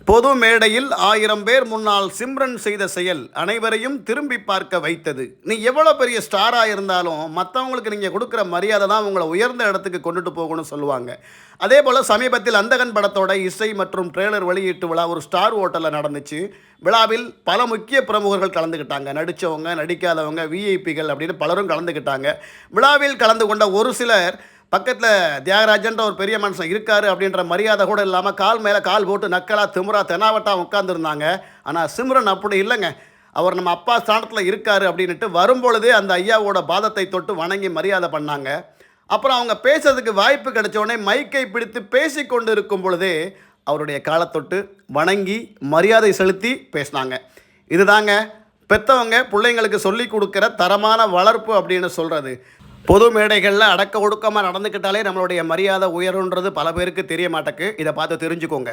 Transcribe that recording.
பொது மேடையில் 1000 பேர் முன்னால் சிம்ரன் செய்த செயல் அனைவரையும் திரும்பி பார்க்க வைத்தது. நீ எவ்வளோ பெரிய ஸ்டாராக இருந்தாலும் மற்றவங்களுக்கு நீங்கள் கொடுக்குற மரியாதை தான் உங்களை உயர்ந்த இடத்துக்கு கொண்டுட்டு போகணும்னு சொல்லுவாங்க. அதே போல் சமீபத்தில் அந்தகன் படத்தோட இசை மற்றும் ட்ரெய்லர் வெளியீட்டு விழா ஒரு ஸ்டார் ஹோட்டலில் நடந்துச்சு. விழாவில் பல முக்கிய பிரமுகர்கள் கலந்துக்கிட்டாங்க. நடித்தவங்க, நடிக்காதவங்க, விஐபிகள் அப்படின்னு பலரும் கலந்துக்கிட்டாங்க. விழாவில் கலந்து கொண்ட ஒரு சிலர் பக்கத்தில் தியாகராஜன்ற ஒரு பெரிய மனுஷன் இருக்கார் அப்படின்ற மரியாதை கூட இல்லாமல் கால் மேலே கால் போட்டு நக்கலாக திமுறா தெனாவட்டா உட்காந்துருந்தாங்க. ஆனால் சிம்ரன் அப்படி இல்லைங்க. அவர் நம்ம அப்பா ஸ்தானத்தில் இருக்கார் அப்படின்ட்டு வரும்பொழுதே அந்த ஐயாவோட பாதத்தை தொட்டு வணங்கி மரியாதை பண்ணாங்க. அப்புறம் அவங்க பேசுறதுக்கு வாய்ப்பு கிடைச்சோடனே மைக்கை பிடித்து பேசி கொண்டு இருக்கும் பொழுதே அவருடைய காலத்தொட்டு வணங்கி மரியாதை செலுத்தி பேசினாங்க. இதுதாங்க பெற்றவங்க பிள்ளைங்களுக்கு சொல்லி கொடுக்குற தரமான வளர்ப்பு அப்படின்னு சொல்கிறது. பொது மேடைகளில் அடக்க ஒடுக்கமாக நடந்துக்கிட்டாலே நம்மளுடைய மரியாதை உயருன்றது பல பேருக்கு தெரிய மாட்டேக்கு. இதை பார்த்து தெரிஞ்சுக்கோங்க.